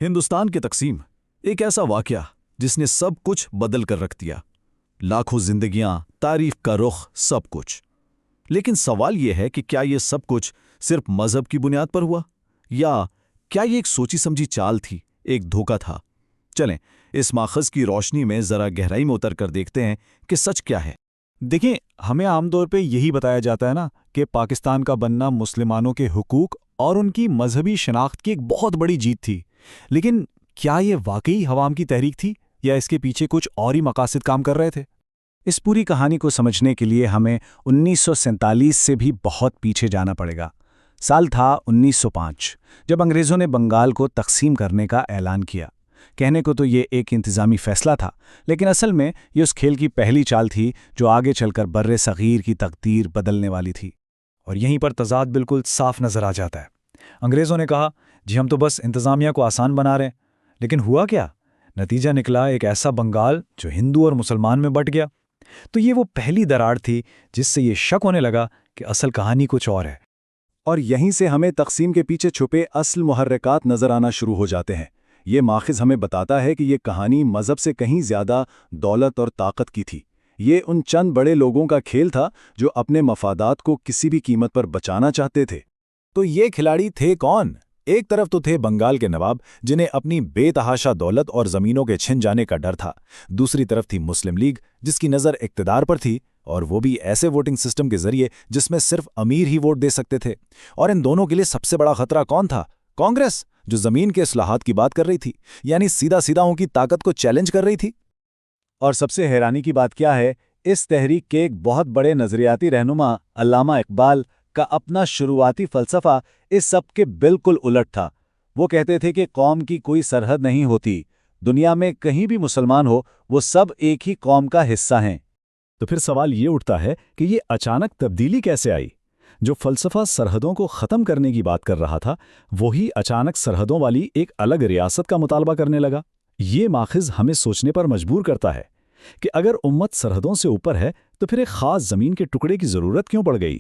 ہندوستان کی تقسیم ایک ایسا واقعہ جس نے سب کچھ بدل کر رکھ دیا، لاکھوں زندگیاں، تاریخ کا رخ، سب کچھ۔ لیکن سوال یہ ہے کہ کیا یہ سب کچھ صرف مذہب کی بنیاد پر ہوا، یا کیا یہ ایک سوچی سمجھی چال تھی، ایک دھوکہ تھا؟ چلیں اس ماخذ کی روشنی میں ذرا گہرائی میں اتر کر دیکھتے ہیں کہ سچ کیا ہے۔ دیکھیں، ہمیں عام طور پہ یہی بتایا جاتا ہے نا کہ پاکستان کا بننا مسلمانوں کے حقوق اور ان کی مذہبی شناخت کی ایک بہت بڑی جیت تھی۔ لیکن کیا یہ واقعی عوام کی تحریک تھی، یا اس کے پیچھے کچھ اور ہی مقاصد کام کر رہے تھے؟ اس پوری کہانی کو سمجھنے کے لیے ہمیں 1947 سے بھی بہت پیچھے جانا پڑے گا۔ سال تھا 1905، جب انگریزوں نے بنگال کو تقسیم کرنے کا اعلان کیا۔ کہنے کو تو یہ ایک انتظامی فیصلہ تھا، لیکن اصل میں یہ اس کھیل کی پہلی چال تھی جو آگے چل کر بر صغیر کی تقدیر بدلنے والی تھی۔ اور یہیں پر تضاد بالکل صاف نظر آ جاتا ہے۔ انگریزوں نے کہا، جی ہم تو بس انتظامیہ کو آسان بنا رہے ہیں، لیکن ہوا کیا؟ نتیجہ نکلا ایک ایسا بنگال جو ہندو اور مسلمان میں بٹ گیا۔ تو یہ وہ پہلی دراڑ تھی جس سے یہ شک ہونے لگا کہ اصل کہانی کچھ اور ہے۔ اور یہیں سے ہمیں تقسیم کے پیچھے چھپے اصل محرکات نظر آنا شروع ہو جاتے ہیں۔ یہ ماخذ ہمیں بتاتا ہے کہ یہ کہانی مذہب سے کہیں زیادہ دولت اور طاقت کی تھی۔ یہ ان چند بڑے لوگوں کا کھیل تھا جو اپنے مفادات کو کسی بھی قیمت پر بچانا چاہتے تھے۔ تو یہ کھلاڑی تھے کون؟ ایک طرف تو تھے بنگال کے نواب، جنہیں اپنی بے تحاشا دولت اور زمینوں کے چھن جانے کا ڈر تھا۔ دوسری طرف تھی مسلم لیگ، جس کی نظر اقتدار پر تھی، اور وہ بھی ایسے ووٹنگ سسٹم کے ذریعے جس میں صرف امیر ہی ووٹ دے سکتے تھے۔ اور ان دونوں کے لیے سب سے بڑا خطرہ کون تھا؟ کانگریس، جو زمین کے اصلاحات کی بات کر رہی تھی، یعنی سیدھا سیدھا ان کی طاقت کو چیلنج کر رہی تھی۔ اور سب سے حیرانی کی بات کیا ہے، اس تحریک کے ایک بہت بڑے نظریاتی رہنما علامہ اقبال کا اپنا شروعاتی فلسفہ اس سب کے بالکل الٹ تھا۔ وہ کہتے تھے کہ قوم کی کوئی سرحد نہیں ہوتی، دنیا میں کہیں بھی مسلمان ہو، وہ سب ایک ہی قوم کا حصہ ہیں۔ تو پھر سوال یہ اٹھتا ہے کہ یہ اچانک تبدیلی کیسے آئی؟ جو فلسفہ سرحدوں کو ختم کرنے کی بات کر رہا تھا، وہی اچانک سرحدوں والی ایک الگ ریاست کا مطالبہ کرنے لگا۔ یہ ماخذ ہمیں سوچنے پر مجبور کرتا ہے کہ اگر امت سرحدوں سے اوپر ہے تو پھر ایک خاص زمین کے ٹکڑے کی ضرورت کیوں پڑ گئی؟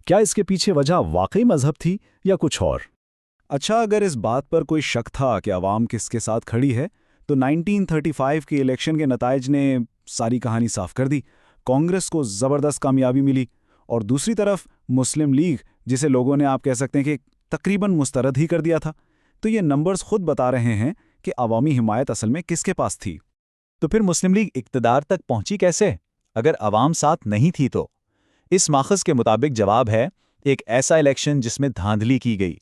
کیا اس کے پیچھے وجہ واقعی مذہب تھی یا کچھ اور؟ اچھا، اگر اس بات پر کوئی شک تھا کہ عوام کس کے ساتھ کھڑی ہے، تو 1935 کے الیکشن کے نتائج نے ساری کہانی صاف کر دی۔ کانگریس کو زبردست کامیابی ملی، اور دوسری طرف مسلم لیگ، جسے لوگوں نے آپ کہہ سکتے ہیں کہ تقریباً مسترد ہی کر دیا تھا۔ تو یہ نمبرز خود بتا رہے ہیں کہ عوامی حمایت اصل میں کس کے پاس تھی۔ تو پھر مسلم لیگ اقتدار تک پہنچی کیسے، اگر عوام ساتھ نہیں تھی تو؟ اس ماخذ کے مطابق جواب ہے ایک ایسا الیکشن جس میں دھاندلی کی گئی۔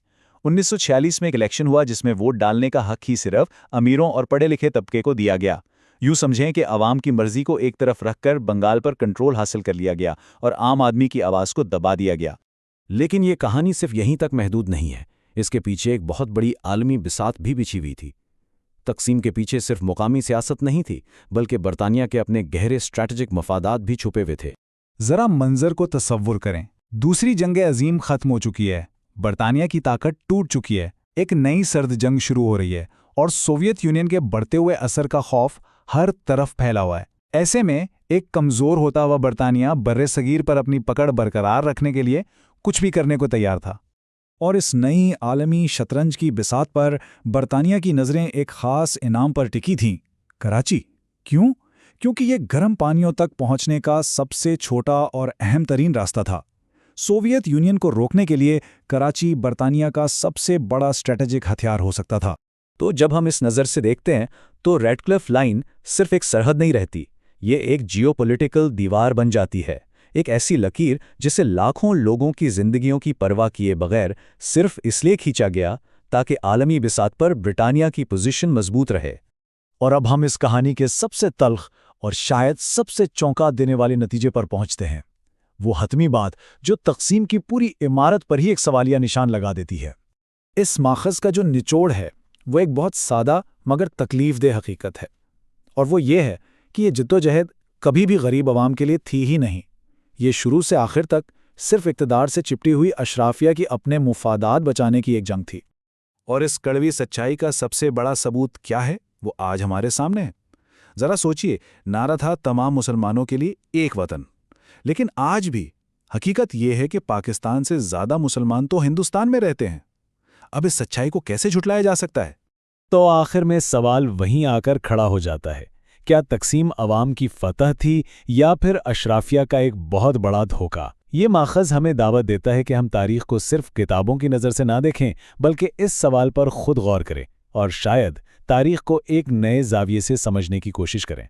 1946 میں ایک الیکشن ہوا جس میں ووٹ ڈالنے کا حق ہی صرف امیروں اور پڑھے لکھے طبقے کو دیا گیا۔ یوں سمجھیں کہ عوام کی مرضی کو ایک طرف رکھ کر بنگال پر کنٹرول حاصل کر لیا گیا اور عام آدمی کی آواز کو دبا دیا گیا۔ لیکن یہ کہانی صرف یہیں تک محدود نہیں ہے، اس کے پیچھے ایک بہت بڑی عالمی بساط بھی بچھی ہوئی تھی۔ تقسیم کے پیچھے صرف مقامی سیاست نہیں تھی، بلکہ برطانیہ کے اپنے گہرے اسٹریٹجک مفادات بھی چھپے ہوئے تھے۔ ذرا منظر کو تصور کریں، دوسری جنگ عظیم ختم ہو چکی ہے، برطانیہ کی طاقت ٹوٹ چکی ہے، ایک نئی سرد جنگ شروع ہو رہی ہے، اور سوویت یونین کے بڑھتے ہوئے اثر کا خوف ہر طرف پھیلا ہوا ہے۔ ایسے میں ایک کمزور ہوتا ہوا برطانیہ بر صغیر پر اپنی پکڑ برقرار رکھنے کے لیے کچھ بھی کرنے کو تیار تھا۔ اور اس نئی عالمی شطرنج کی بساط پر برطانیہ کی نظریں ایک خاص انعام پر ٹکی تھیں، کراچی۔ کیوں؟ کیونکہ یہ گرم پانیوں تک پہنچنے کا سب سے چھوٹا اور اہم ترین راستہ تھا۔ سوویت یونین کو روکنے کے لیے کراچی برطانیہ کا سب سے بڑا اسٹریٹجک ہتھیار ہو سکتا تھا۔ تو جب ہم اس نظر سے دیکھتے ہیں تو ریڈ کلف لائن صرف ایک سرحد نہیں رہتی، یہ ایک جیو پولیٹیکل دیوار بن جاتی ہے، ایک ایسی لکیر جسے لاکھوں لوگوں کی زندگیوں کی پرواہ کیے بغیر صرف اس لیے کھینچا گیا تاکہ عالمی بساط پر برطانیہ کی پوزیشن مضبوط رہے۔ اور اب ہم اس کہانی کے سب سے تلخ اور شاید سب سے چونکا دینے والے نتیجے پر پہنچتے ہیں، وہ حتمی بات جو تقسیم کی پوری عمارت پر ہی ایک سوالیہ نشان لگا دیتی ہے۔ اس ماخذ کا جو نچوڑ ہے وہ ایک بہت سادہ مگر تکلیف دہ حقیقت ہے، اور وہ یہ ہے کہ یہ جدوجہد کبھی بھی غریب عوام کے لیے تھی ہی نہیں۔ یہ شروع سے آخر تک صرف اقتدار سے چپٹی ہوئی اشرافیہ کی اپنے مفادات بچانے کی ایک جنگ تھی۔ اور اس کڑوی سچائی کا سب سے بڑا ثبوت کیا ہے، وہ آج ہمارے سامنے ہے۔ ذرا سوچئے، نعرہ تھا تمام مسلمانوں کے لیے ایک وطن، لیکن آج بھی حقیقت یہ ہے کہ پاکستان سے زیادہ مسلمان تو ہندوستان میں رہتے ہیں۔ اب اس سچائی کو کیسے جھٹلایا جا سکتا ہے؟ تو آخر میں سوال وہیں آ کر کھڑا ہو جاتا ہے، کیا تقسیم عوام کی فتح تھی یا پھر اشرافیہ کا ایک بہت بڑا دھوکہ؟ یہ ماخذ ہمیں دعوت دیتا ہے کہ ہم تاریخ کو صرف کتابوں کی نظر سے نہ دیکھیں، بلکہ اس سوال پر خود غور کریں اور شاید تاریخ کو ایک نئے زاویے سے سمجھنے کی کوشش کریں۔